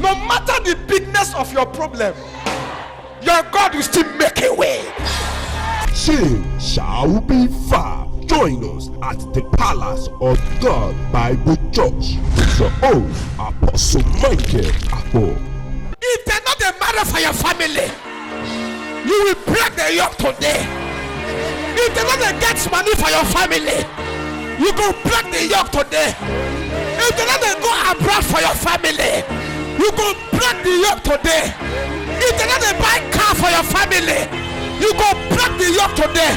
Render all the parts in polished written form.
No matter the bigness of your problem, your God will still make a way. Change shall be far. Join us at the Palace of God Bible Church with your own Apostle Michael Akpo. If they're not a matter for your family, you will break the yoke today. If they're not a get money for your family, you go break the yoke today. If they're not a go abroad for your family, you go break the yoke today. If they're not a buy car for your family, you go break the yoke today.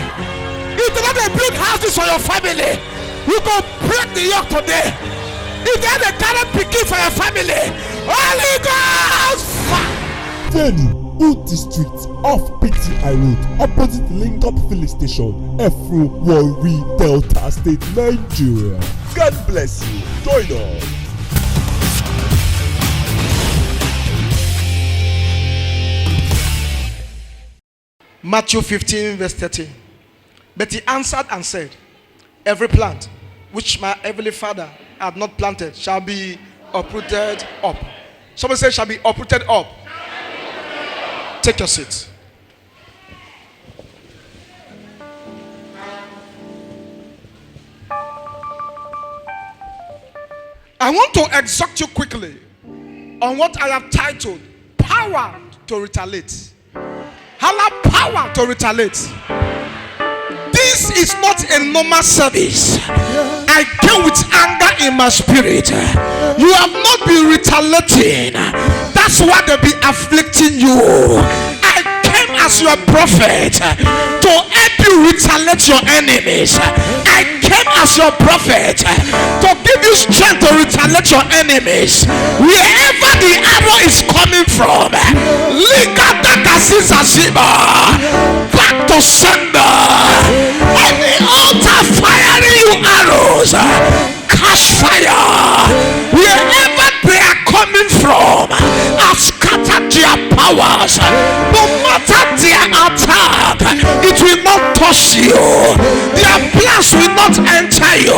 If they're not a build houses for your family, you go break the yoke today. If they're not a current picking for your family, Holy Ghost fire. Venue Uti Street off PTI Road, opposite Linkup Filling Station, Efru Warri, Delta State, Nigeria. God bless you. Join us. Matthew 15 verse 13. But he answered and said, every plant which my heavenly Father had not planted shall be uprooted up. Somebody say shall be uprooted up. Take your seat. I want to exhort you quickly on what I have titled Power to Retaliate. Have power to retaliate. This is not a normal service. I came with anger in my spirit. You have not been retaliating. That's why they be afflicting you. I came as your prophet to help you retaliate your enemies. I came as your prophet to give you strength to retaliate your enemies. Wherever the arrow is coming from, back to sender. Any altar firing you arrows, catch fire. Wherever they are coming from, I've scattered their powers. No matter their attack, it will not touch you. Their plans will not enter you.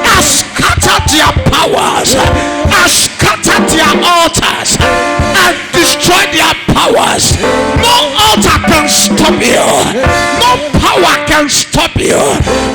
I've scattered their powers. I've scattered their altars. I've destroyed their powers. No altar can stop you. No power can stop you.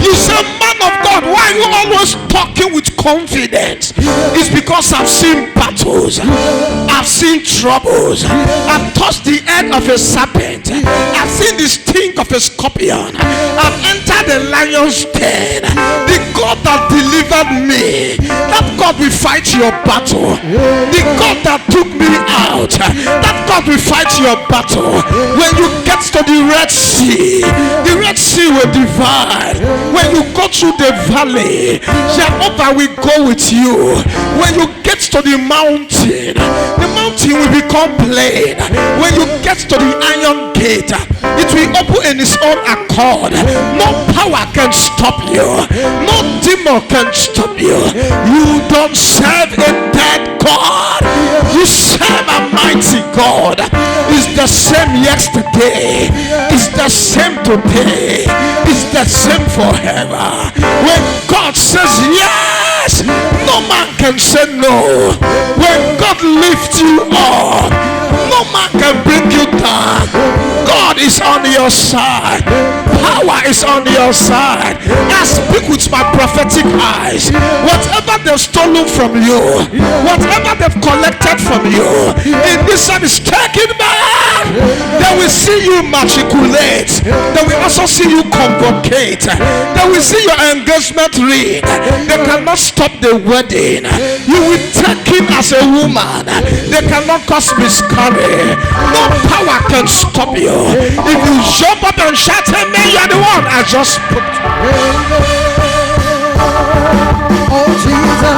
You say, man of God, why are you always talking with confidence? It's because I've seen battles. I've seen troubles. I've touched the head of a serpent. I've seen the sting of a scorpion. I've entered the lion's den. The God that delivered me, that God will fight your battle. The God that took me out, that God will fight your battle. When you get to the Red Sea will divide. When you go through the valley, Jehovah will go with you. When you get to the mountain will become plain. When you get to the iron gate, it will open in its own accord. No power can stop you. No demon can stop you. You don't serve a dead God. You serve a mighty God. It's the same yesterday. It's the same today. It's the same forever. When God says yes, no man can say no. When God lifts you up, no man can bring you down. God is on your side. Power is on your side. I speak with my prophetic eyes. Whatever they've stolen from you, whatever they've collected from you, in this service, take it back. They will see you matriculate. They will also see you convocate. They will see your engagement ring. They cannot stop the wedding. You will take him as a woman. They cannot cause miscarriage. No power can stop you. If you jump up and shout, amen, you are the one I just put. Oh Jesus,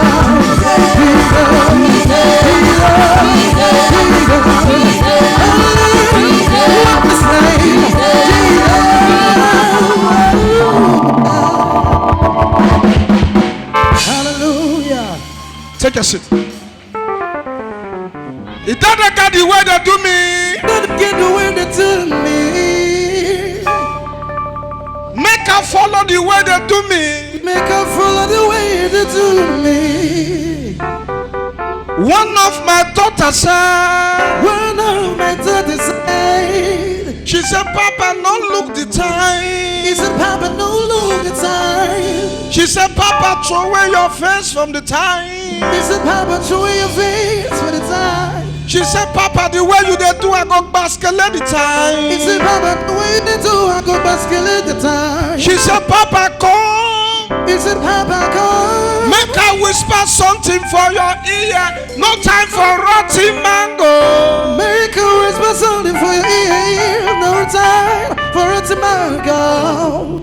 hallelujah. Take a seat. It doesn't get the way they do me. Don't get the way they do me. Make her follow the way they do me. Make her follow the way they do me. One of my daughters said, she said, Papa, don't look the time. He said, Papa, no look the time. She said, Papa, throw away your face from the time. He said, Papa, throw away your face for the time. She said, Papa, the way you dey do, I go basket the time. He said, Papa, the way you do, I go basket the time. She said, Papa, come. He said, Papa, come. Make I whisper something for your ear. No time for rotting mango. Make a whisper something for your ear. No time for a mango.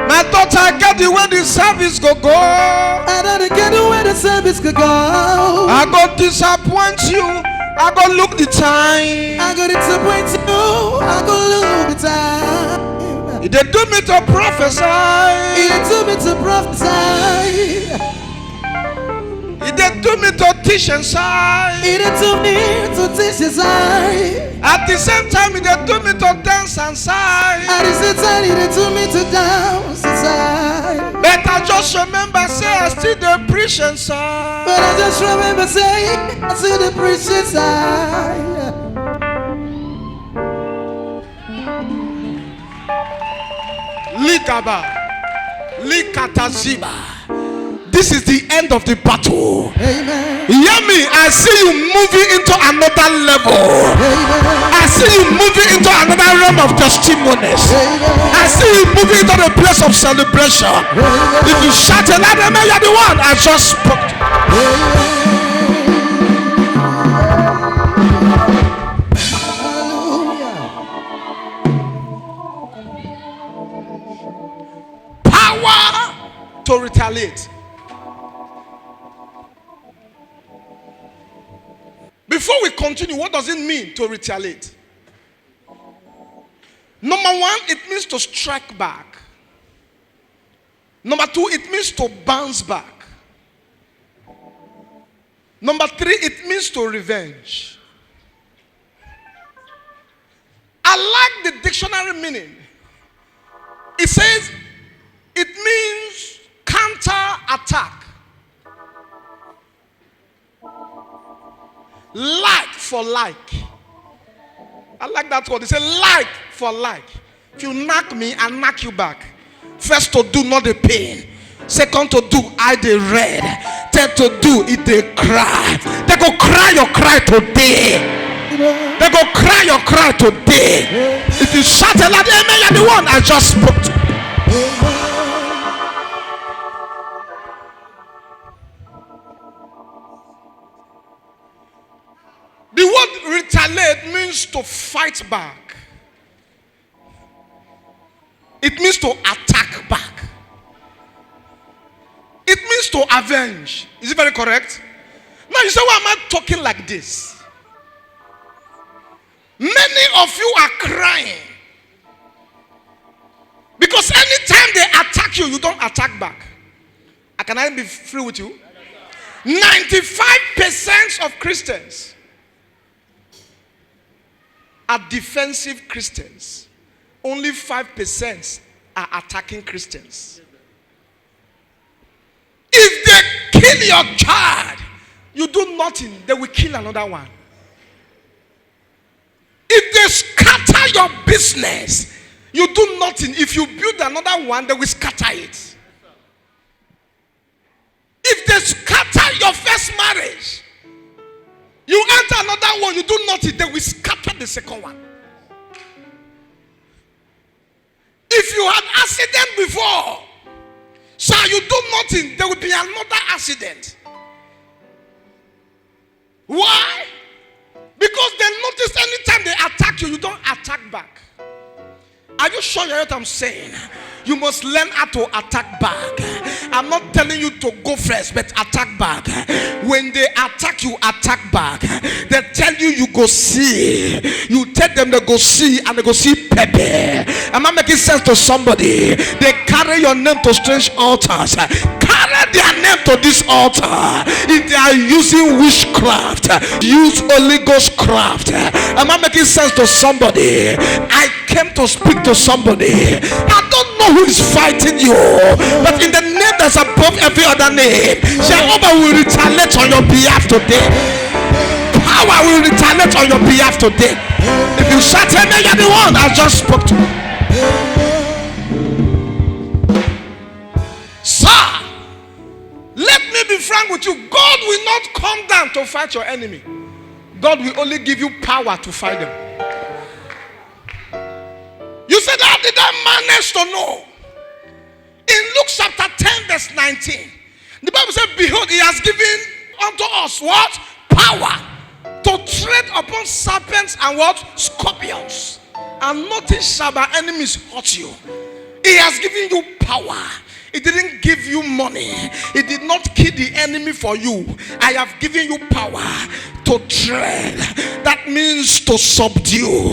My daughter, get the way the service go. I don't get the way the service could go. I go disappoint you. I go look the time. I go disappoint you. I go look the time. They do me to prophesy. They do me to prophesy. They do me to teach inside. They do me to teach inside. At the same time, they do me to dance inside. At the same time, they do me to dance inside. But I just remember, say I still the preach inside. But I just remember saying, I still the preach inside. Likaba, Likataziba. This is the end of the battle. Amen. Hear me, I see you moving into another level. Amen. I see you moving into another realm of testimonies. Amen. I see you moving into the place of celebration. Amen. If you shout a loud amen, you're the one I just spoke to. Power to retaliate. Before we continue, what does it mean to retaliate? Number one, it means to strike back. Number two, it means to bounce back. Number three, it means to revenge. I like the dictionary meaning. It says it means counter attack. Like for like. I like that word. They say like for like. If you knock me, I knock you back. First to do, not the pain. Second to do, I the red. Third to do, it they cry. They go cry your cry today. They go cry your cry today. If you shout a lot, amen, you're the one I just spoke to. The word retaliate means to fight back. It means to attack back. It means to avenge. Is it very correct? Now you say, why am I talking like this? Many of you are crying because anytime they attack you, you don't attack back. Can I be free with you? 95% of Christians are defensive Christians. Only 5% are attacking Christians. If they kill your child, you do nothing, they will kill another one. If they scatter your business, you do nothing. If you build another one, they will scatter it. If they scatter your first marriage, you enter another one, you do nothing, they will scatter the second one. If you had accident before, so you do nothing, there will be another accident. Why? Because they notice anytime they attack you, you don't attack back. Are you sure you hear what I'm saying? You must learn how to attack back. I'm not telling you to go first, but attack back. When they attack you, attack back. They tell you, you go see. You tell them they go see, and they go see Pepe. Am I making sense to somebody? They carry your name to strange altars. Carry their name to this altar. If they are using witchcraft, use Holy Ghost craft. Am I making sense to somebody? I came to speak to somebody. I don't know who is fighting you, but in the name that that is above every other name. Jehovah will retaliate on your behalf today. Power will retaliate on your behalf today. If you shout amen, you're the one I just spoke to. Sir, let me be frank with you. God will not come down to fight your enemy. God will only give you power to fight them. You said, how did I manage to know? In Luke chapter 10 verse 19, the Bible said, behold, he has given unto us what? Power to tread upon serpents and what? Scorpions. And nothing shall by enemies hurt you. He has given you power. He didn't give you money. He did not kill the enemy for you. I have given you power to tread. That means to subdue.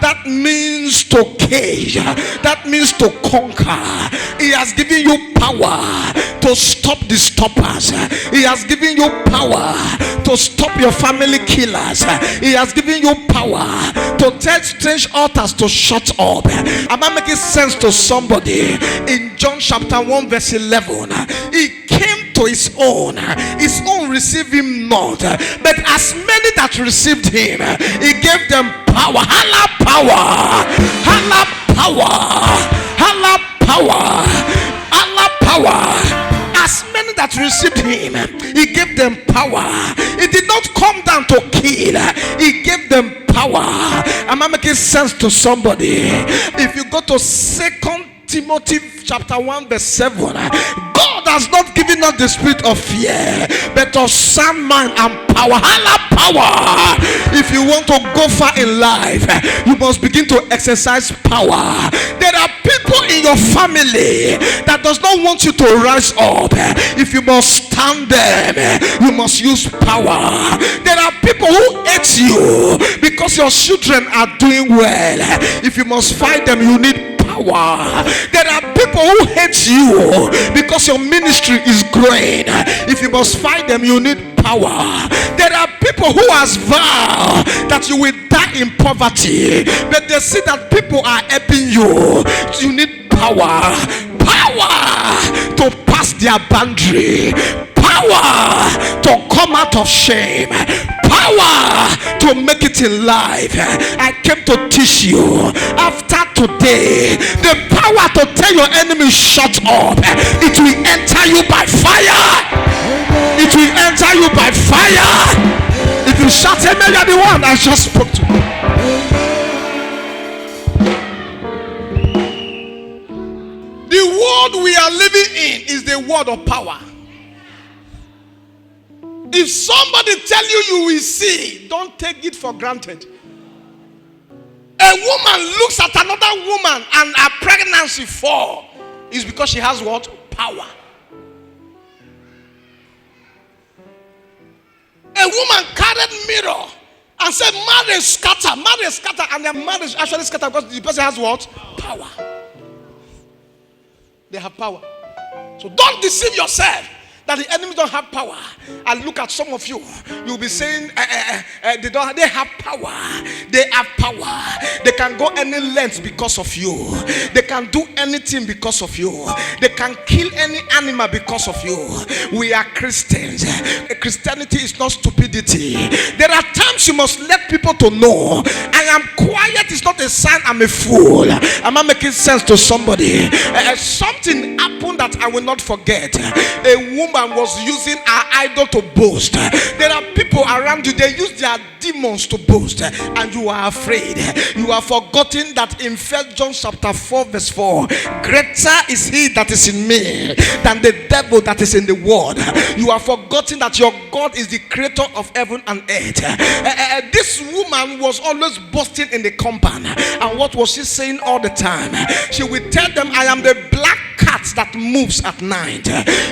That means to cage. That means to conquer. He has given you power to stop the stoppers. He has given you power to stop your family killers. He has given you power to tell strange altars to shut up. Am I making sense to somebody? In John chapter 1 verse 11, he came to his own received him not, but as many that received him, he gave them power. Hala power, hala power, hala power, hala power. As many that received him, he gave them power. He did not come down to kill, he gave them power. Am I making sense to somebody? If you go to 2 Timothy chapter 1 verse 7, God has not given us the spirit of fear, but of sound mind and power. Hala power. If you want to go far in life, you must begin to exercise power. There are people in your family that does not want you to rise up. If you must stand them, you must use power. There are people who hate you because your children are doing well. If you must fight them, you need power. There are people who hate you because your ministry is growing. If you must fight them, you need power. There are people who has vowed that you will die in poverty, but they see that people are helping you. You need power. Power to pass their boundary. Power to come out of shame. Power to make it in life. I came to teach you. After today, the power to tell your enemy shut up, it will enter you by fire. It will enter you by fire. If you shout amen, you're the one I just spoke to. The world we are living in is the world of power. If somebody tell you you will see, don't take it for granted. A woman looks at another woman and her pregnancy fall is because she has what? Power. A woman carried mirror and said marriage scatter, and the marriage actually scatter because the person has what? Power. They have power. So don't deceive yourself that the enemies don't have power. And look at some of you. You'll be saying they have power. They have power. They can go any length because of you. They can do anything because of you. They can kill any animal because of you. We are Christians. Christianity is not stupidity. There are times you must let people to know I am quiet is not a sign I'm a fool. Am I making sense to somebody? Something happened that I will not forget. A woman was using her idol to boast. There are people around you, they use their demons to boast, and you are afraid. You are forgotten that in 1 John chapter 4 verse 4, greater is he that is in me than the devil that is in the world. You are forgotten that your God is the creator of heaven and earth. This woman was always boasting in the compound, and what was she saying all the time? She would tell them, I am the black cat that moves at night.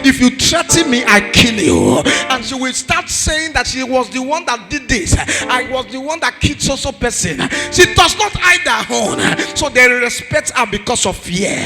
If you threaten me, I kill you. And she will start saying that she was the one that did this. I was the one that killed so person. She does not hide her own, so they respect her because of fear.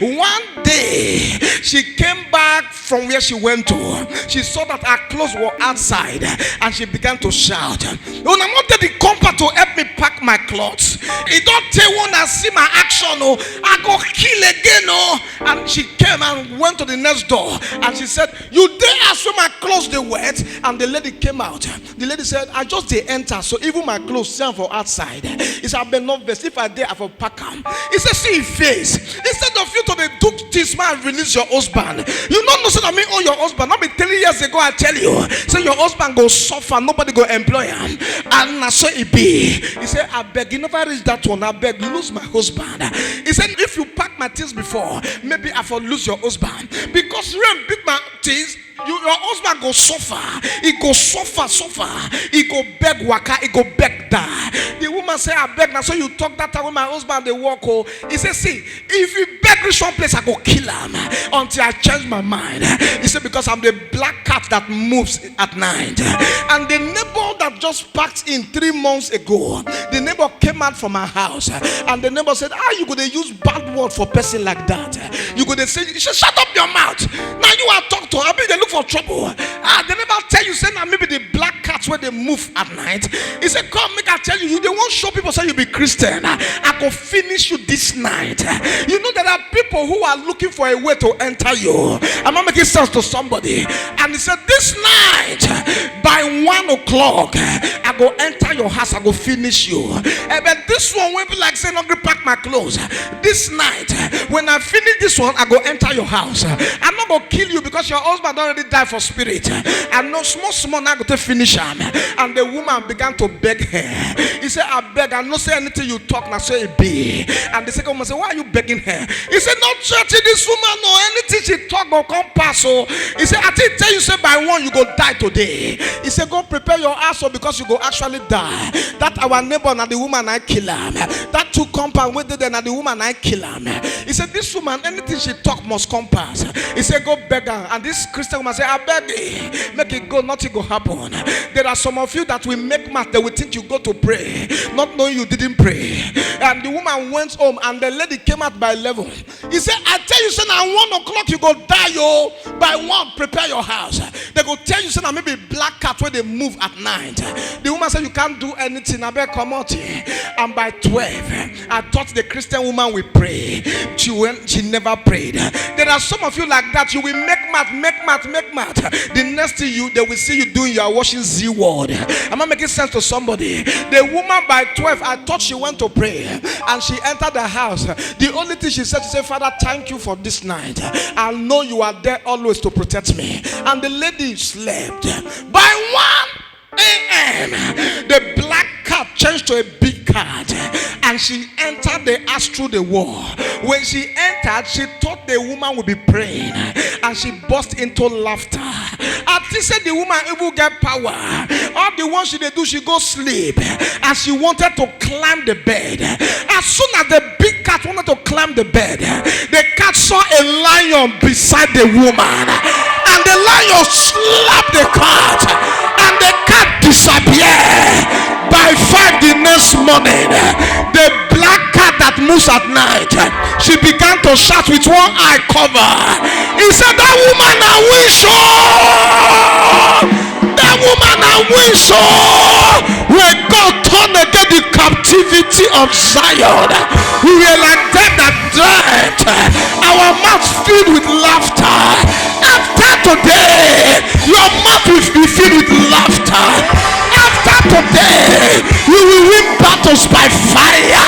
One day she came back from where she went to. She saw that her clothes were outside, and she began to shout, "Oh, I'm not the compa to help me pack my clothes. It don't tell one that see my action. Oh, I go kill again. Oh." And she she came and went to the next door and she said, you dare ask where my clothes they wet? And the lady came out. The lady said, I just they enter, so even my clothes stand for outside. He said, I've been not vest. If I dare, I will pack them. He said, see your face. Instead of you to the do this man release your husband. You don't know so that me own your husband. Not be 3 years ago I tell you. Say your husband go suffer, nobody go employ him. And so it be. He said, I beg, you never reach that one. I beg, lose my husband. He said, if you pack my things before, maybe I will lose your husband. Because rain beat my things. Your husband go suffer. He go suffer. He go beg waka. He go beg die. The woman say, I beg now. So you talk that time when my husband they walk. Oh, he said, see, if you beg reach one place, I go kill him until I change my mind. He said, because I'm the black cat that moves at night. And the neighbor that just packed in 3 months ago, the neighbor came out from her house, and the neighbor said, you could use bad word for person like that. You could say, you should shut up your mouth. Now you are talk to her. I mean, they look for trouble. They never tell you, say now maybe the black cats where they move at night. He said, come make I tell you, they won't show people say you be Christian. I go finish you this night. You know there are people who are looking for a way to enter you. I'm not making sense to somebody. And he said, this night by 1 o'clock I go enter your house, I go finish you. But this one will be like saying, I'm gonna pack my clothes. This night when I finish this one, I go enter your house. I'm not gonna kill you because your husband already died for spirit. And no small now go to finish him. And the woman began to beg her. He said, I beg, I not say anything you talk, now say it be. And the second woman said, why are you begging her? He said, not churching this woman, no, anything she talk will come pass. So he said, I did tell you, say by 1 you go die today. He said, go prepare your ass because you go actually die. That our neighbor and the woman I kill him. That 2 compound with it and the woman I kill him. He said, this woman, anything she talk must come pass. He said, go beg her. And this Christian woman said, I beg you, make it go, nothing go happen. There are some of you that will make math, they will think you go to pray, not knowing you didn't pray. And the woman went home and the lady came out by 11. He said, I tell you, son, at 1 o'clock you go die, yo. By 1, prepare your house. They go tell you, son, maybe black cat where they move at night. The woman said, you can't do anything. I better come out here. And by 12, I thought the Christian woman will pray. She never prayed. There are some of you like that. You will make math. The next thing they will see you doing, you are watching Z word. Am I making sense to somebody? The woman by 12, I thought she went to pray, and she entered the house. The only thing she said, Father, thank you for this night. I know you are there always to protect me. And the lady slept. By 1 a.m., the black cat changed to a big cat, and she entered the house through the wall. When she entered, she thought the woman would be praying, and she burst into laughter. I said the woman even get power. All the ones she did do, she go sleep, and she wanted to climb the bed. As soon as the big cat wanted to climb the bed, the cat saw a lion beside the woman, and the lion slapped the cat, and the cat disappeared. By 5 the next morning, the black cat that moves at night, she began to shout with one eye covered. He said, that woman I wish, that woman I wish, when God turned again the captivity of Zion, we were like them that dreamt, our mouths filled with laughter. After today, your mouth will be filled with laughter. After today, you will win battles by fire.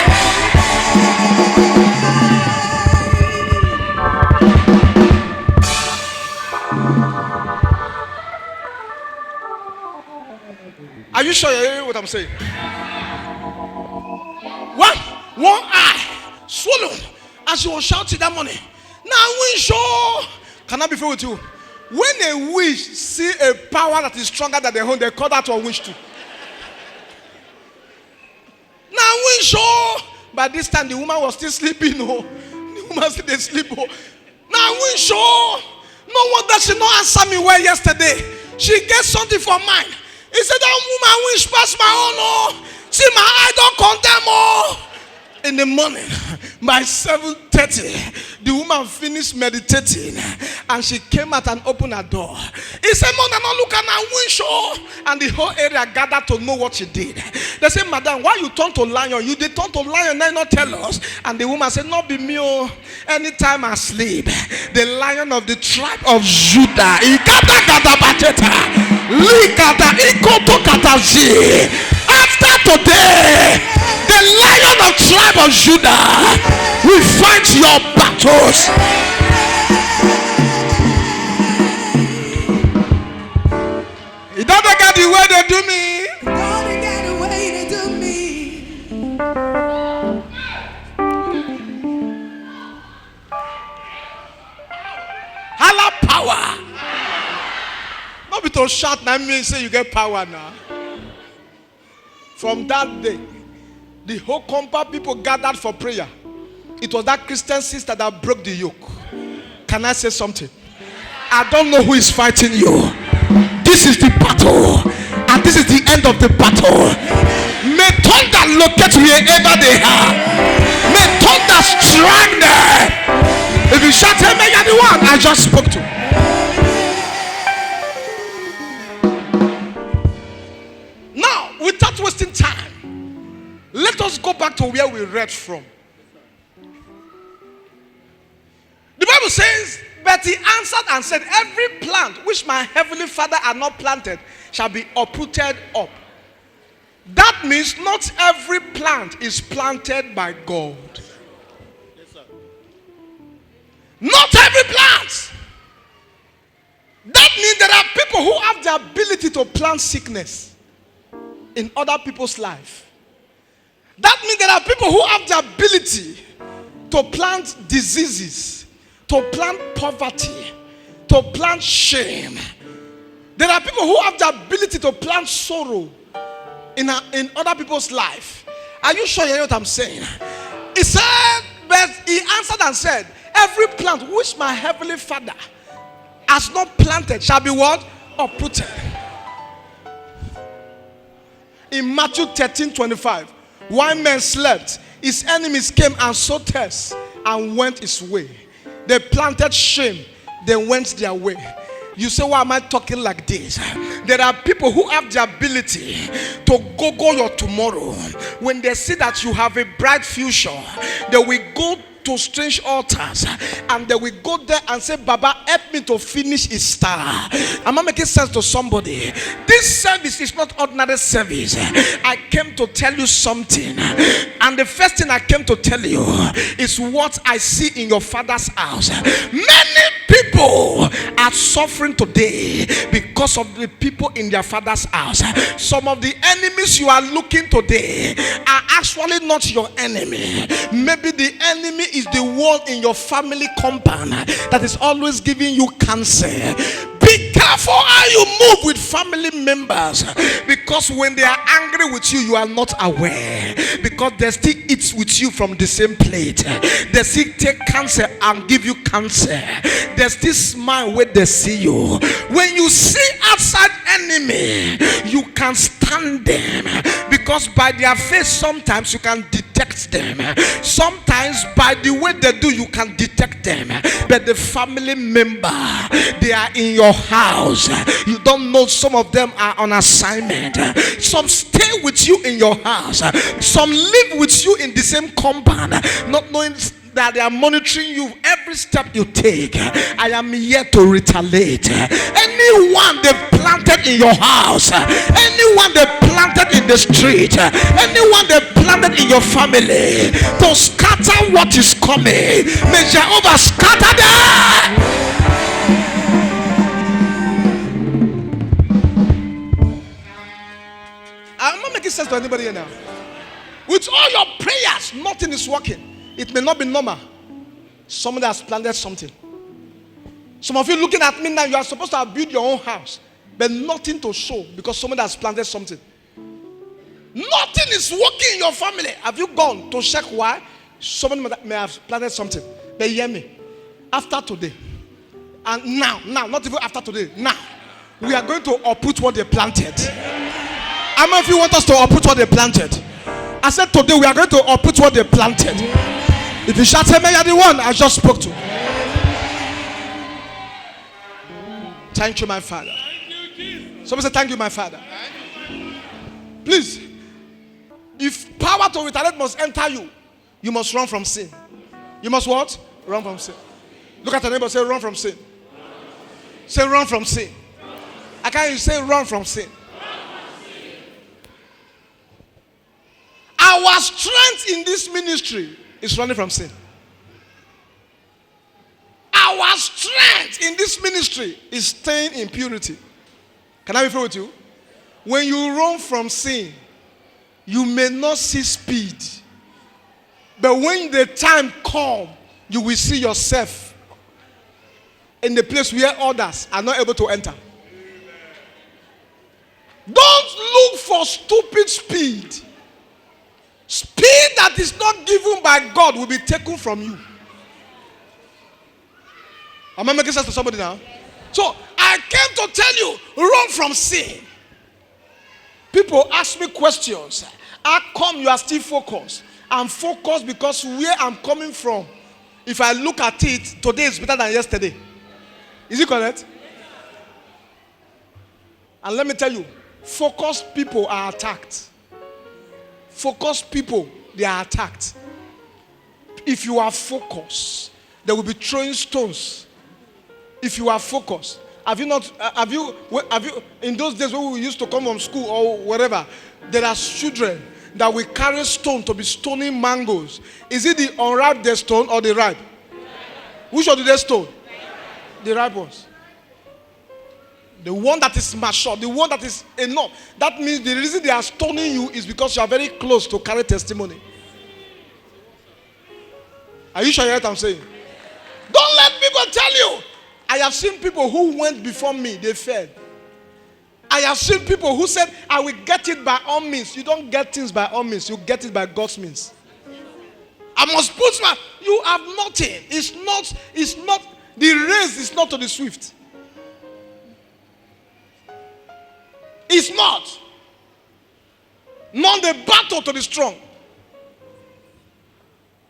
Are you sure you're hearing what I'm saying? One eye swollen, and she was shouting that morning. Now we sure. Can I be fair with you? When a witch see a power that is stronger than their own, they call that one witch too. Now we sure. By this time the woman was still sleeping. Oh, the woman still they sleep. Oh. Now we sure. No wonder she not answer me well yesterday. She gets something for mine. He said that woman wish past my own. Oh, see my eye don't condemn. Oh. In the morning, by 7:30, the woman finished meditating and she came out and opened her door. He said, "Mona, no look at my window." And the whole area gathered to know what she did. They said, "Madam, why you turn to lion? You did turn to lion, now not tell us." And the woman said, "Not be me. Anytime I sleep, the lion of the tribe of Judah, after today, the lion of tribe of Judah will fight your battles." It doesn't get the way they do me. Don't get the way they do me. Hala power. Not be to shout now mean say you get power now. From that day, the whole compound people gathered for prayer. It was that Christian sister that broke the yoke. Can I say something? I don't know who is fighting you. This is the battle, and this is the end of the battle. May thunder locate wherever they are. May thunder strike them. If you shout, "Amen," you're the one I just spoke to. Now, without wasting time, let us go back to where we read from. The Bible says, "But he answered and said, Every plant which my heavenly Father had not planted shall be uprooted up." That means not every plant is planted by God. Not every plant. That means there are people who have the ability to plant sickness in other people's life. That means there are people who have the ability to plant diseases, to plant poverty, to plant shame. There are people who have the ability to plant sorrow in other people's life. Are you sure you hear what I'm saying? He said, but he answered and said, "Every plant which my heavenly Father has not planted shall be what? Uprooted." In Matthew 13:25, while men slept, his enemies came and sowed tares and went his way. They planted shame, they went their way. You say, "Why am I talking like this?" There are people who have the ability to go your tomorrow. When they see that you have a bright future, they will go to strange altars and they will go there and say, "Baba, help me to finish his star." Am I making sense to somebody? This service is not ordinary service. I came to tell you something, and the first thing I came to tell you is what I see in your Father's house. Many people are suffering today because of the people in their Father's house. Some of the enemies you are looking today are actually not your enemy. Maybe the enemy is the one in your family compound that is always giving you cancer. Be careful how you move with family members, because when they are angry with you, you are not aware, because they still eat with you from the same plate. They still take cancer and give you cancer. They still smile when they see you. When you see outside enemy, you can stand them, because by their face sometimes you can detect them. Sometimes by the way they do, you can detect them. But the family member, they are in your house. You don't know some of them are on assignment. Some stay with you in your house. Some live with you in the same compound, not knowing that they are monitoring you every step you take. I am here to retaliate. Anyone they planted in your house, anyone they planted in the street, anyone they planted in your family to scatter what is coming, may Jehovah scatter them. I'm not making sense to anybody here now. With all your prayers, nothing is working. It may not be normal. Somebody has planted something. Some of you looking at me now, you are supposed to have built your own house, but nothing to show because somebody has planted something. Nothing is working in your family. Have you gone to check why? Somebody may have planted something. They hear me. After today, and now, not even after today, now, we are going to uproot what they planted. How many of you want us to uproot what they planted? I said today we are going to uproot what they planted. If you shout amen, you're the one I just spoke to. Thank you, my Father. Somebody say, thank you, my Father. Please, if power to retaliate must enter you, you must run from sin. You must what? Run from sin. Look at your neighbor, say, run from sin. Say, run from sin. I can't hear you say, run from sin. Our strength in this ministry is running from sin. Our strength in this ministry is staying in purity. Can I be fair with you? When you run from sin, you may not see speed. But when the time comes, you will see yourself in the place where others are not able to enter. Don't look for stupid speed. Speed that is not given by God will be taken from you. Am I making sense to somebody now? So I came to tell you, run from sin. People ask me questions. How come you are still focused? I'm focused because where I'm coming from, if I look at it, today is better than yesterday. Is it correct? And let me tell you, focused people are attacked. Focused people, they are attacked. If you are focused, they will be throwing stones. If you are focused, have you in those days when we used to come from school or wherever, there are children that will carry stone to be stoning mangoes. Is it the unripe they stone or the ripe? Which one do they stone? The ripe ones. The one that is mature, the one that is enough. That means the reason they are stoning you is because you are very close to carry testimony. Are you sure you hear what I'm saying? Don't let people tell you. I have seen people who went before me, they failed. I have seen people who said, I will get it by all means. You don't get things by all means, you get it by God's means. I must put my, you have nothing. It's not, the race is not to the swift. It's not. Not the battle to the strong.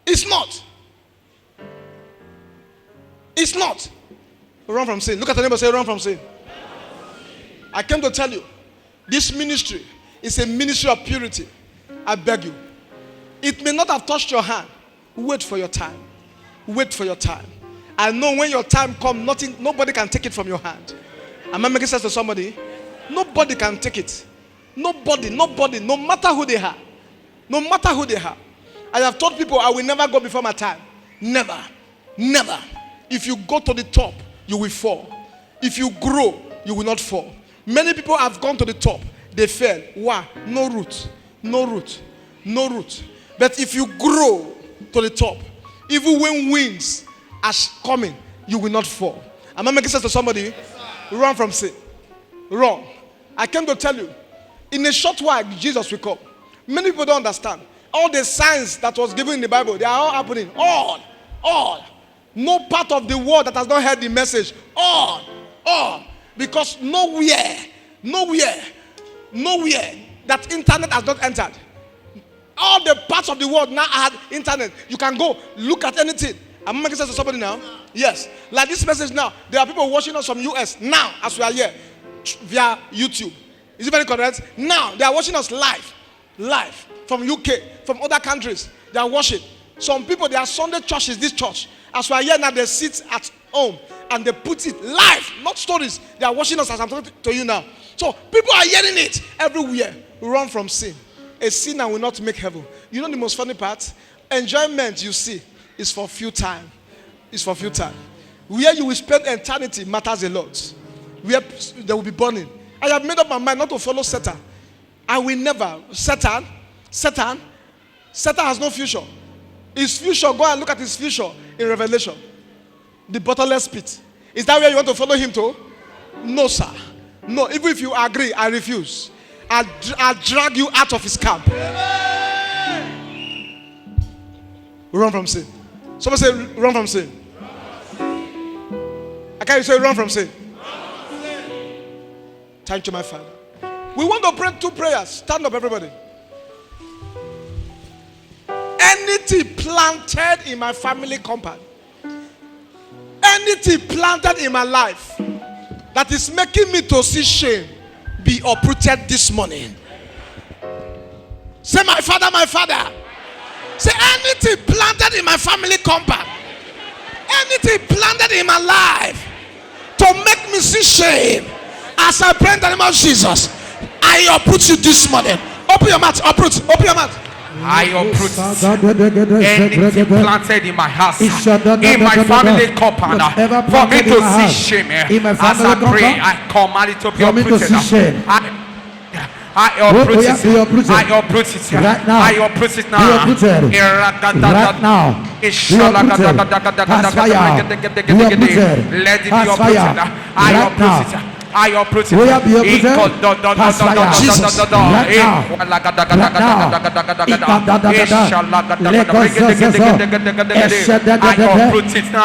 It's not. It's not. Run from sin. Look at the neighbor, say, run from sin. I came to tell you, this ministry is a ministry of purity. I beg you. It may not have touched your hand. Wait for your time. Wait for your time. I know when your time comes, nobody can take it from your hand. Am I making sense to somebody? Nobody can take it. Nobody, no matter who they are. No matter who they are. I have told people I will never go before my time. Never. Never. If you go to the top, you will fall. If you grow, you will not fall. Many people have gone to the top. They fell. Why? No root. No root. No root. But if you grow to the top, even when winds are coming, you will not fall. Am I making sense to somebody? Run from sin. Run. I came to tell you, in a short while, Jesus will come. Many people don't understand. All the signs that was given in the Bible, they are all happening. All. No part of the world that has not heard the message. All. Because nowhere that internet has not entered. All the parts of the world now have internet. You can go look at anything. I'm making sense to somebody now? Yes. Like this message now, there are people watching us from US now as we are here via YouTube. Is it very correct? Now they are watching us live from UK, from other countries. They are watching. Some people, they are Sunday churches, this church. As we are here now, they sit at home and they put it live, not stories. They are watching us as I'm talking to you now. So people are hearing it everywhere. Run from sin. A sinner will not make heaven. You know the most funny part? Enjoyment you see is for few time. It's for few time. Where you will spend eternity matters a lot. Where there will be burning. I have made up my mind not to follow Satan. I will never. Satan has no future. His future, go and look at his future in Revelation. The bottomless pit. Is that where you want to follow him to? No, sir. No, even if you agree, I refuse. I'll drag you out of his camp. Run from sin. Somebody say, run from sin. I can't say, run from sin. Thank you, my Father. We want to pray 2 prayers. Stand up, everybody. Anything anything planted in my family compound, anything planted in my life that is making me to see shame, be uprooted this morning. Say, my father, my father. Say, anything planted in my family compound, anything planted in my life to make me see shame, as I pray in the name of Jesus, I uproot you this morning. Open your mouth, uproot, open your mouth. I uproot anything planted in my house, in my family compound, for me to see shame. As I pray, I command it to be uprooted. I uproot it. I uproot it. Right now. I uproot it now. Be uprooted. Right now. Be uprooted. Cast fire. Be uprooted. Let it be Cast uprooted. fire. I Right uproot now. it. I uproot it. Will you be uprooted? Cast fire. Jesus. Right now. I uproot it now.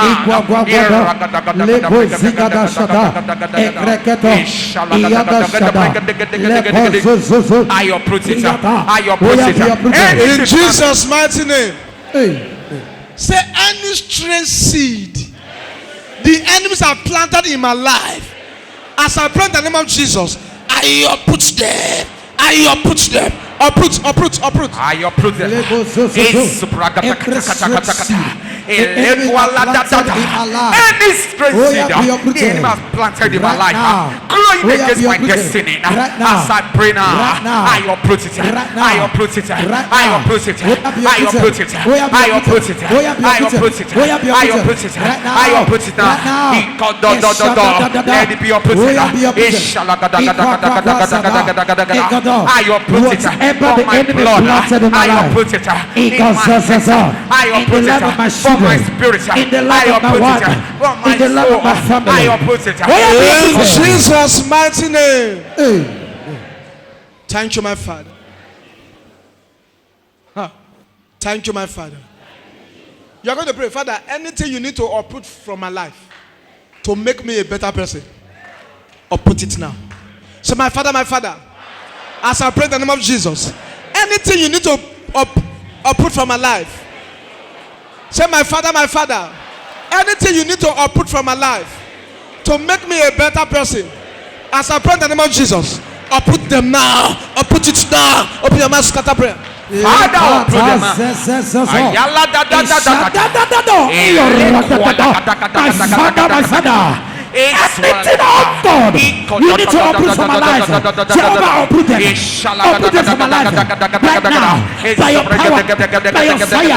I uproot it. I uproot it. In Jesus' mighty name. Hey. Say, any strange seed the enemies have planted in my life, as I pray in the name of Jesus, I uproot them. I uproot them. Uproot, uproot, uproot. I uproot them. Any strange seed the enemy has planted in my life, growing against my destiny, as I pray now, I uproot it. I uproot it. I uproot it. I uproot it. I uproot it. I uproot it. I uproot it. I uproot it now. Let it be uprooted. I uproot it. For my blood, I uproot it. In my sense, I uproot it. For my spirit, I uproot it. For my soul, I uproot it. In Jesus' mighty name. Thank you, my Father. Thank you, my Father. You are going to pray, Father, anything you need to uproot from my life to make me a better person, uproot it now. So, my Father, as I pray in the name of Jesus, anything you need to uproot from my life, say, my Father, anything you need to uproot from my life to make me a better person, as I pray in the name of Jesus, uproot them now. Uproot it now. Open your mouth, scatter prayer. Father, uproot them now. My father. Anything, oh God, you need to uproot from my life. Jehovah, uproot them. Uproot them from my life. Right now, by your power, by your fire,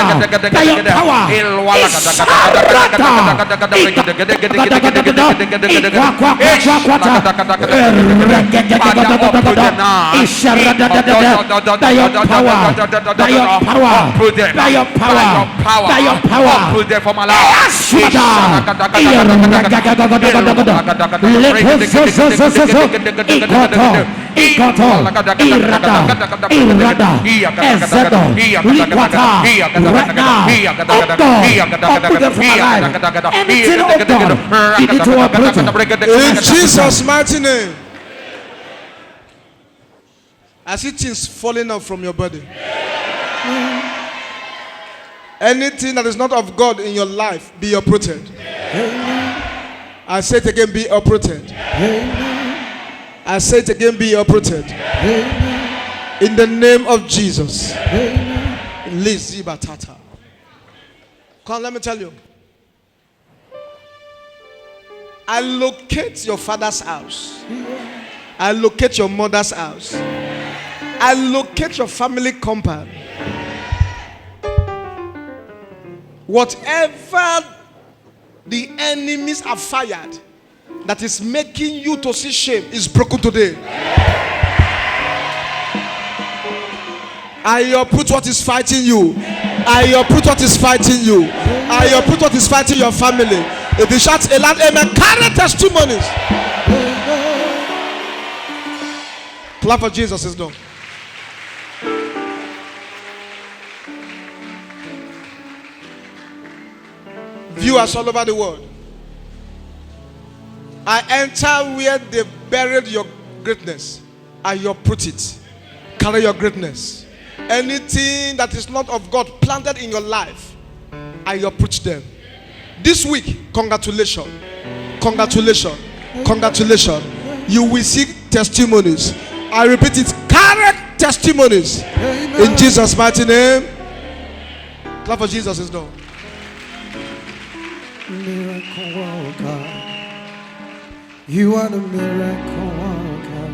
by your power. In Jesus' mighty name. I see things falling off from your body. Anything that is not of God in your life, be uprooted. I say it again, be uprooted. I say it again, be uprooted. In the name of Jesus. Lizi batata. Come, let me tell you. I locate your father's house. I locate your mother's house. I locate your family compound. Whatever the enemies have fired that is making you to see shame is broken today. I uproot what is fighting you. I uproot what is fighting you. I uproot what is fighting your family. If you shout a loud amen, carry testimonies. Clap for Jesus is done. Viewers all over the world, I enter where they buried your greatness. I uproot it. Carry your greatness. Anything that is not of God planted in your life, I uproot them. This week, congratulations. Congratulations. Congratulations. You will see testimonies. I repeat it, correct testimonies. In Jesus' mighty name. Clap for Jesus is done. Miracle worker. You are the miracle worker.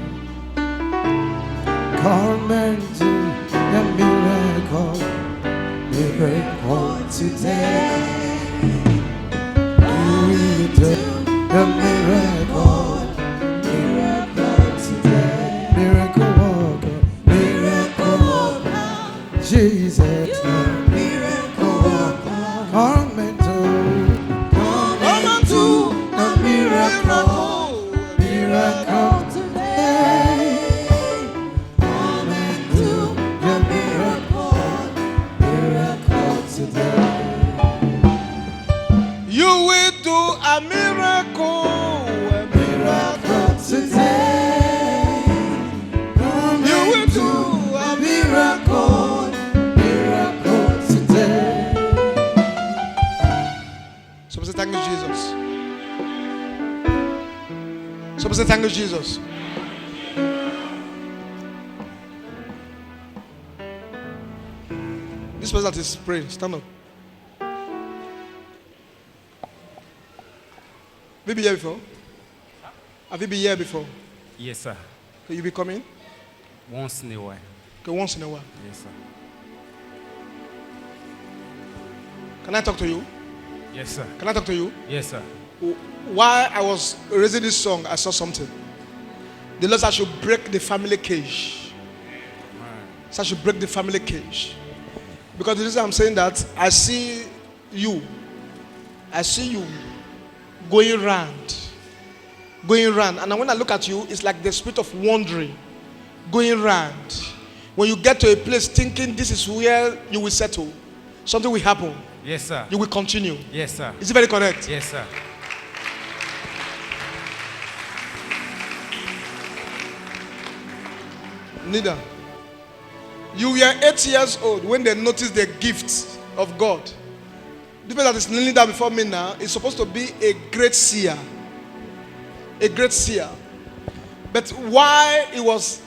Come and do the miracle. Miracle today. You do the miracle. Miracle today. Miracle worker. Miracle worker. Jesus. Miracle worker. Come and do. Come and do the miracle. Miracle today. Come and do the miracle. Miracle today. You will do a miracle. A miracle Today, come You and will do a miracle, miracle today. Somebody say thank you, Jesus. Somebody say thank you, Jesus. This person that is praying, stand up. Have you been here before? Have you been here before? Yes, sir. Okay, you be coming? Once in a while. Okay, once in a while. Yes, sir. Can I talk to you? Yes, sir. Can I talk to you? Yes, sir. While I was raising this song, I saw something. The Lord said I should break the family cage. So I should break the family cage. Because the reason I'm saying that, I see you going round. And when I look at you, it's like the spirit of wandering, going round. When you get to a place thinking this is where you will settle, something will happen. Yes, sir. You will continue. Yes, sir. Is it very correct? Yes, sir. Neither. You were 8 years old when they noticed the gift of God. The person that is kneeling down before me now is supposed to be a great seer. A great seer. But while he was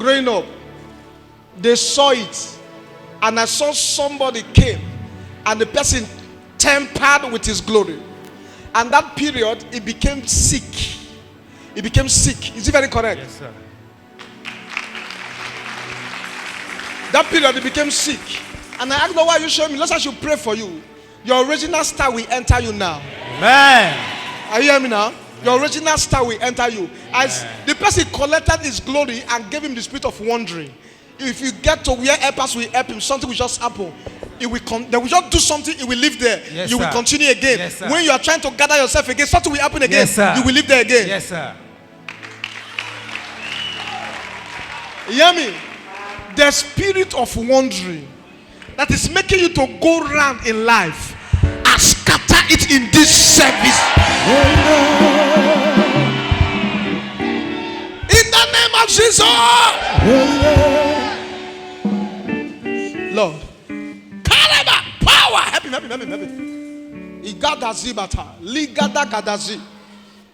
growing up, they saw it. And I saw somebody came and the person tempered with his glory. And that period, he became sick. He became sick. Is it very correct? Yes, sir. That period, he became sick. And I asked God, why are you showing me? Let's I should pray for you. Your original star will enter you now. Amen. Are you hearing me now? Your original star will enter you. As the person collected his glory and gave him the spirit of wandering. If you get to where helpers will help him, something will just happen. It will they will just do something, it will live there. Yes, you will sir. continue again. Yes, sir. When you are trying to gather yourself again, something will happen again. Yes, sir. You will live there again. Yes, sir. You hear me? The spirit of wandering that is making you to go round in life, I scatter it in this service. In the name of Jesus. Lord. Karaba. Power. Help him. Igadazi bata. Ligada gadazi.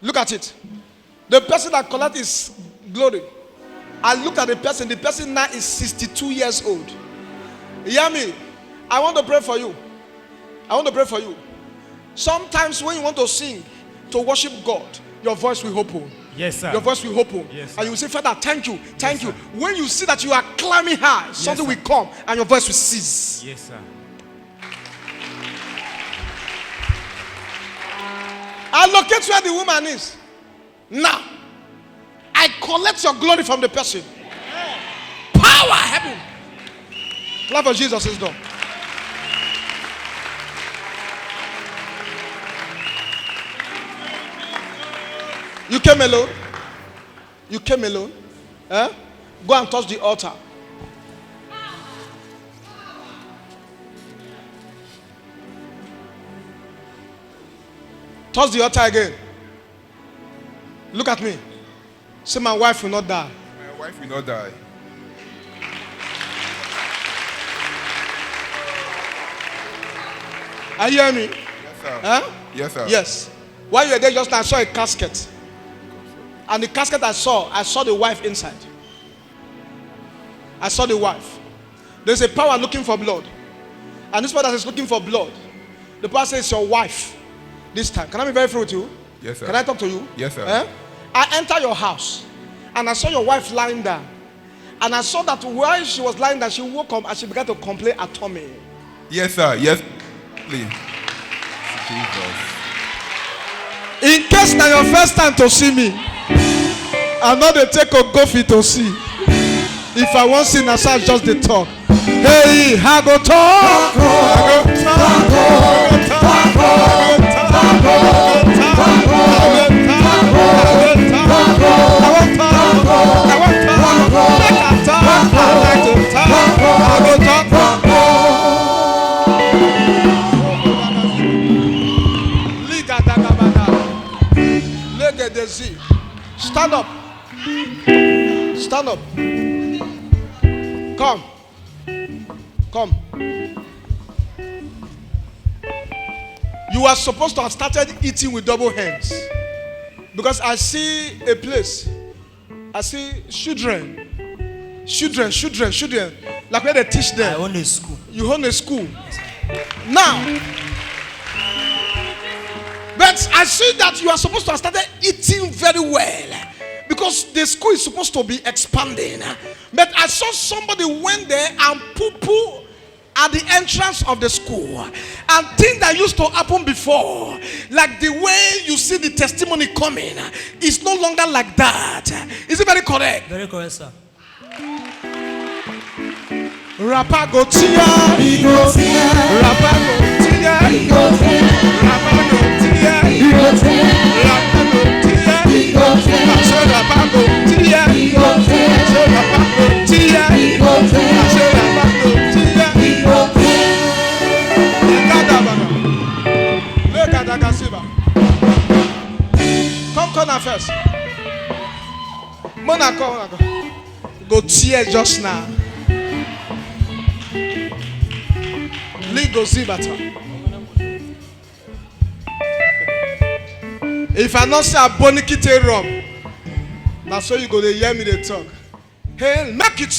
Look at it. The person that collected his glory. I looked at the person now is 62 years old. You hear me? I want to pray for you. Sometimes when you want to sing, to worship God, your voice will open. Yes, sir. Your voice will open. Yes, sir. And you will say, Father, thank you. Yes, You. sir. When you see that you are climbing high, something sir. will come and your voice will cease. Yes, sir. Allocate where the woman is. Now, I collect your glory from the person. Power, heaven. Love of Jesus is done. You came alone? You came alone? Eh? Go and touch the altar. Touch the altar again. Look at me. Say, my wife will not die. My wife will not die. Are you hearing me? Yes, sir. Huh? Yes, sir. Yes. While you were there just now, I saw a casket. And the casket I saw the wife inside. I saw the wife. There's a power looking for blood. And this power that is looking for blood, the power says your wife this time. Can I be very frank with you? Yes, sir. Can I talk to you? Yes, sir. Eh? I entered your house and I saw your wife lying down. And I saw that while she was lying down, she woke up and she began to complain at tummy. Yes, sir. Yes, please. Jesus. In case now your first time to see me, I'm not the take a go fit to see. If I want to see, now just the talk. Hey, I go talk. Stand up. Stand up. Come. Come. You are supposed to have started eating with double hands. Because I see a place. I see children. Like where they teach them. I own a school. You own a school. Now, but I see that you are supposed to have started eating very well. Because the school is supposed to be expanding. But I saw somebody went there and poo-poo at the entrance of the school. And things that used to happen before, like the way you see the testimony coming, is no longer like that. Is it very correct? Very correct, sir. Rapa go tia, Rapa go tia, Rapa go tia, Rapa go tia, I said Rapa go tia, I said Rapa go tia, I said Rapa go tia. Come corner first. Monaco. Go tia just now. Ligo Zibata. If I not say a bonikite rum, now so you go to hear me they talk. Hey, make it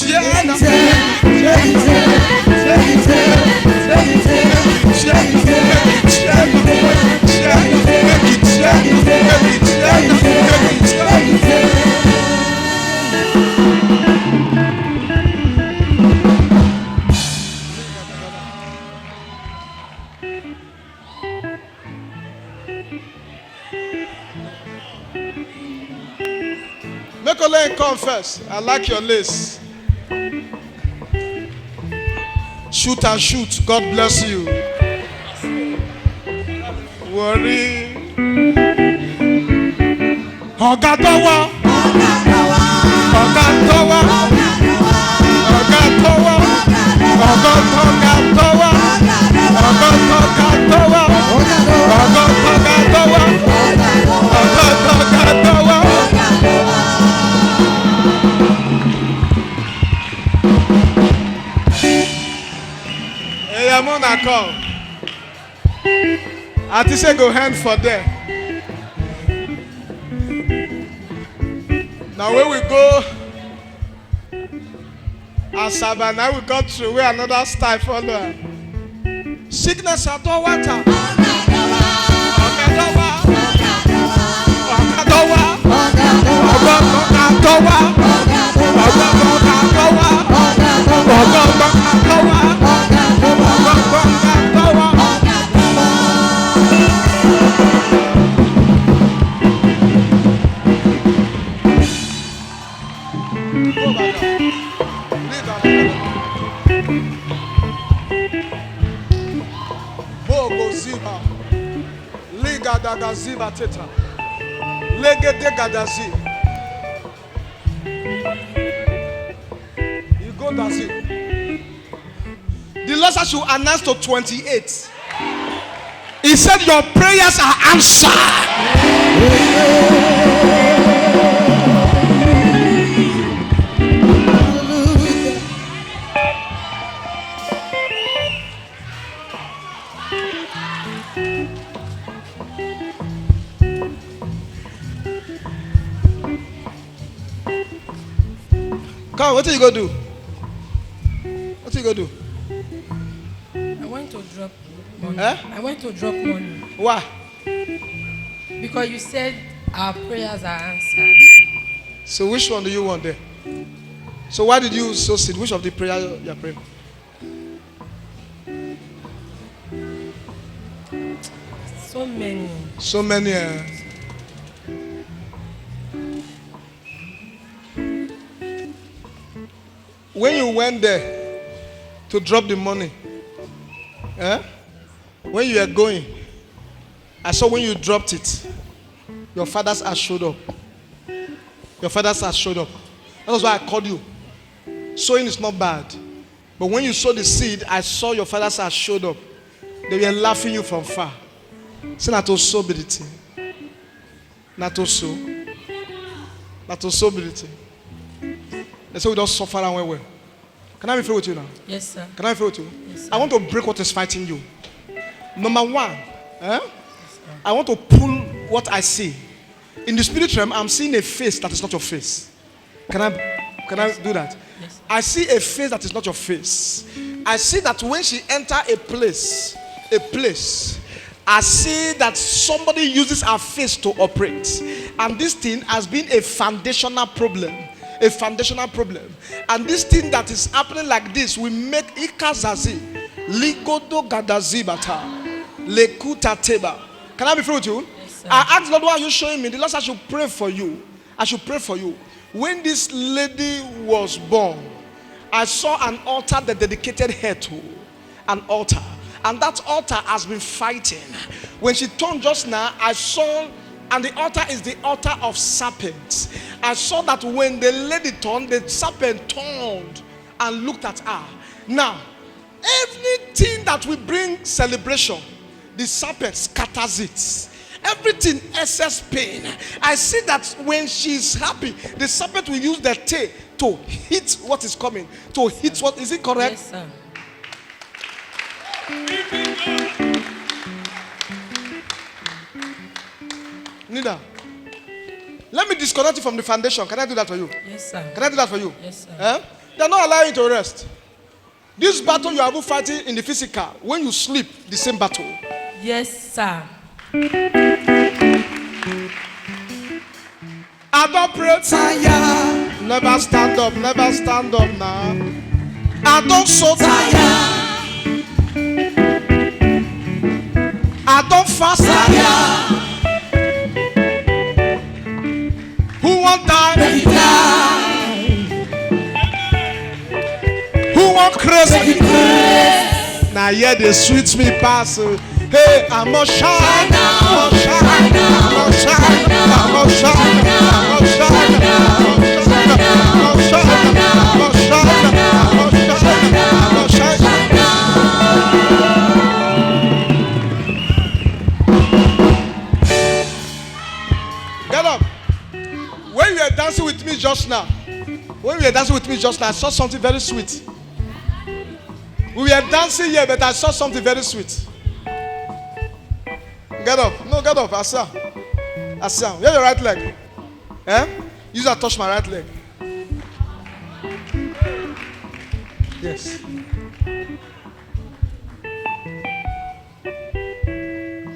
Make a lane come first. I like your lace. Shoot and shoot. God bless you. Worry. Ogatowa. Ogatowa. Ogatowa. Ogatowa. Ogatowa. I'm on a call. I think say go hand for them. Now when we go Asaba, now we got through where another style follow. Sickness at all water. Ziba teta. Legede gadazi. You go dazi. The Lord said should announce to 28. He said your prayers are answered. What are you going to do? What are you going to do? I went to drop money. Eh? I went to drop money Why? because you said our prayers are answered. So which one do you want there? So why did you sow seed? Which of the prayer you are praying? So many. So many. When you went there to drop the money, when you were going, I saw when you dropped it, your fathers had showed up. Your fathers had showed up. That's why I called you. Sowing is not bad. But when you sow the seed, I saw your fathers had showed up. They were laughing you from far. Say not to sobriety. Not to so. Not to sobriety. They say we don't suffer and well. Can I be fair with you now? Yes, sir. Can I be fair with you? Yes, sir. I want to break what is fighting you. Number one, I want to pull what I see. In the spirit realm, I'm seeing a face that is not your face. Can I do that? Yes. I see a face that is not your face. I see that when she enter a place, I see that somebody uses her face to operate. And this thing has been a foundational problem. A foundational problem. And this thing that is happening like this will make ikazazi, ligodo gadazibata, lekuta teba. Can I be fair with you? Yes, I asked Lord, why are you showing me? The Lord said I should pray for you. I should pray for you. When this lady was born, I saw an altar that dedicated her to. An altar. And that altar has been fighting. When she turned just now, I saw, and the altar is the altar of serpents. I saw that when the lady turned, the serpent turned and looked at her. Now, everything that we bring celebration, the serpent scatters it. Everything excess pain. I see that when she's happy, the serpent will use the tail to hit what is coming. To hit what, is it correct? Yes, sir. Nida, let me disconnect you from the foundation. Can I do that for you? Yes, sir. Can I do that for you? Yes, sir. They're not allowing you to rest. This battle you are fighting in the physical, when you sleep, the same battle. Yes, sir. I don't pray tired. Never stand up now. I don't so tired. I don't fast tired. Who won't die? Who won't crazy? Now yeah, they sweet me pass. Hey, I'm a shine. I'm a shine. I'm a shine. I'm a shine. I'm a shine. I'm a shine. I'm a shine. I'm a shine. Get up. When you were dancing with me just now, I saw something very sweet. We were dancing here, but I saw something very sweet. Get up. No, get up. Asa. Here's your right leg. Use that, touch my right leg. Yes.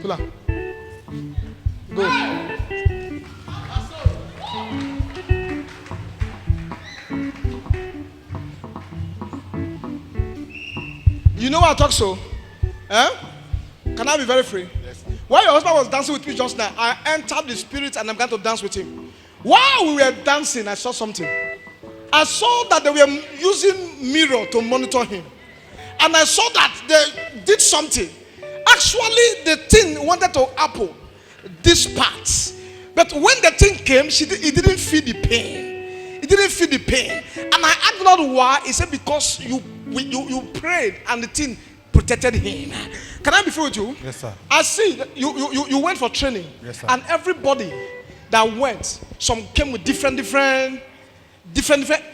Pull up. Go. You know why I talk so? Can I be very free? Yes. While your husband was dancing with me just now, I entered the spirit and I'm going to dance with him. While we were dancing, I saw something. I saw that they were using mirror to monitor him. And I saw that they did something. Actually, the thing wanted to happen this part. But when the thing came, he didn't feel the pain. He didn't feel the pain. And I asked Lord why. He said, because you prayed and the thing protected him. Can I be fair with you? Yes, sir. I see that you went for training. Yes, sir. And everybody that went, some came with different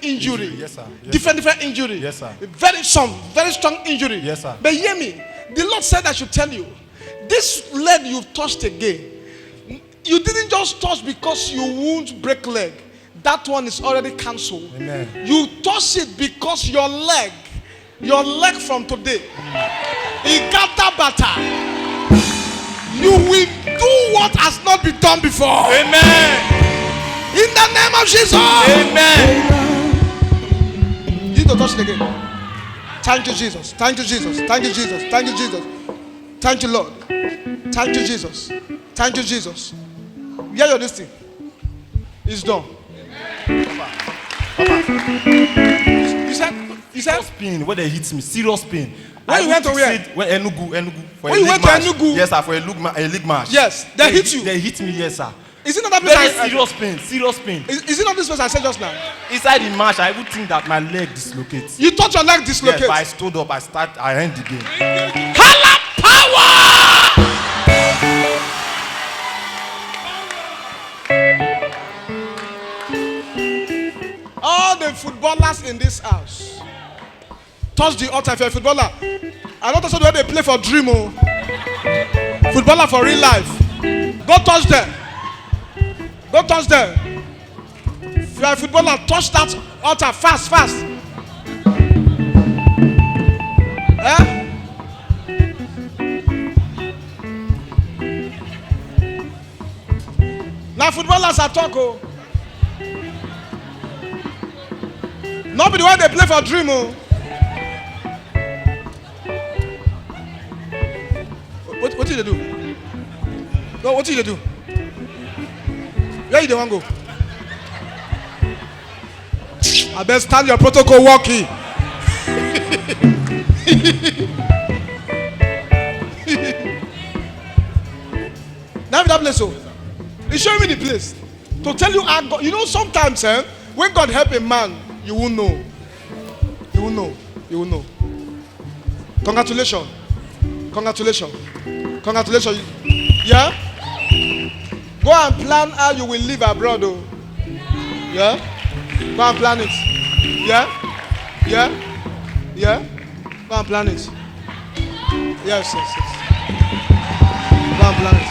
injury. Yes, sir. Yes, different injury. Yes, sir. Very strong injury. Yes, sir. But hear me. The Lord said I should tell you, this leg you've touched again, you didn't just touch because you won't break leg. that one is already cancelled. Amen. You touch it because your leg from today, Igatabata, you will do what has not been done before. Amen. In the name of Jesus. Amen. You need to touch it again. Thank you, Jesus. Thank you, Jesus. Thank you, Jesus. Thank you, Jesus. Thank you, Lord. Thank you, Jesus. Thank you, Jesus. Hear your this thing. It's done. You said Serious pain when they hit me. Serious pain. When you went to where? When Enugu. For When a you league went to match. Enugu? Yes, sir. For a league match. Yes, they hit you. They hit me. Yes, sir. Is it not that place? Very serious pain. Serious pain. Is it not this place I said just now? Inside the match, I would think that my leg dislocates. You thought your leg Yes, dislocated. but I stood up. I end the game. Hala power! All the footballers in this house, touch the altar if you're a footballer. I don't know where they play for dream. Oh. Footballer for real life. Go touch them. Go touch them. If you're a footballer, touch that altar fast. Eh? Now footballers are talk. Oh. Not be the way they play for dream. Oh. What did they do? No, what did they do? Where you want to go? I best stand your protocol walking. Now that place, so he showing me the place to tell you how God. You know, sometimes when God help a man, you will know. You will know. You will know. Congratulations. Yeah? Go and plan how you will live abroad. Oh. Yeah? Go and plan it. Yeah? Go and plan it. Yes. Go and plan it.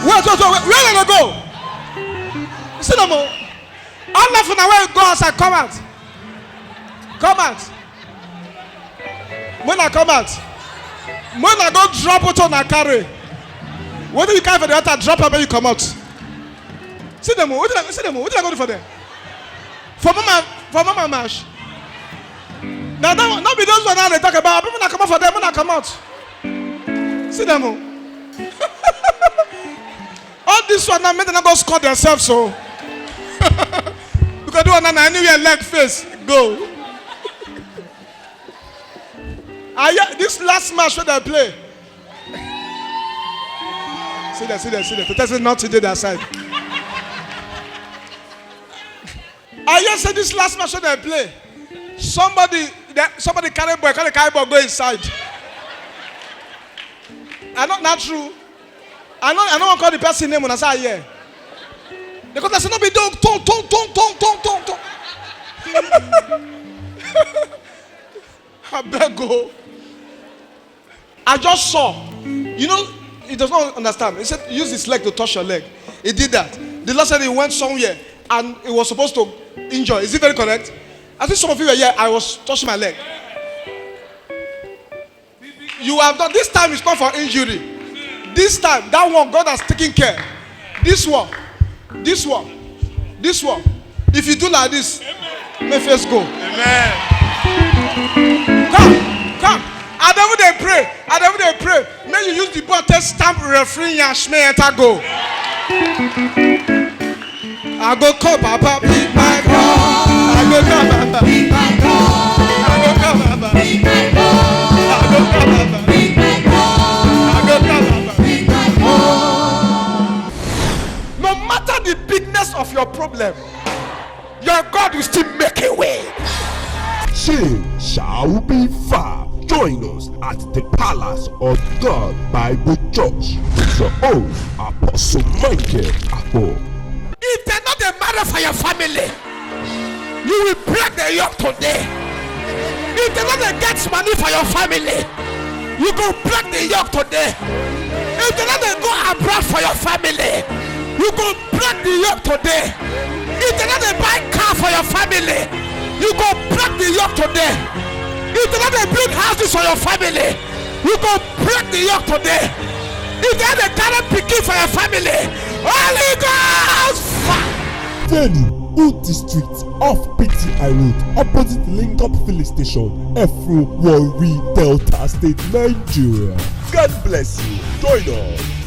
Wait, where are they go? See no more. All of them where you go outside, come out. When I come out, when I go drop it on a carry, when you carry for the altar, drop it when you come out. See them, what did I go do for them? For mama mash. Now not be those one now they talk about. People not come out for them when I come out. See them. All this one now make them not go score themselves so. Because do one now anywhere leg face go. This last match where they play. See there. The person not today that side. I just said this last match where they play. Somebody carry ball go inside. Not true. I don't want to call the person name when I say yeah. Because I said no be dog. Tong. I beg go. I just saw. You know, he does not understand. He said, use his leg to touch your leg. He did that. The Lord said he went somewhere and he was supposed to injure. Is it very correct? I think some of you were here. I was touching my leg. You have done. This time it's not for injury. This time, that one, God has taken care. This one. If you do like this, may first go. Amen. Come. I never they pray. May you use the ball test stamp referee and shme enter go. I go call Papa, be my God. I go call Papa, be my God. I go call Papa, be my God. I go call Papa, be my God. I go call Papa, be my God. No matter the bigness of your problem, your God will still make a way. Change shall be far. Join us at the Palace of God Bible Church with your own Apostle Michael Ako. If they're not a matter for your family, you will break the yoke today. If they're not a get money for your family, you go break the yoke today. If the Lord dey go abroad for your family, you go break the yoke today. If the Lord dey buy car for your family, you go break the yoke today. If the Lord dey build houses for your family, you go break the yoke today. If the Lord dey carry pikin for your family, Holy Ghost fire. Jenny, Old District off PTI Road, opposite Linkup Filling Station, Efru, Warri, Delta State, Nigeria. God bless you. Join us.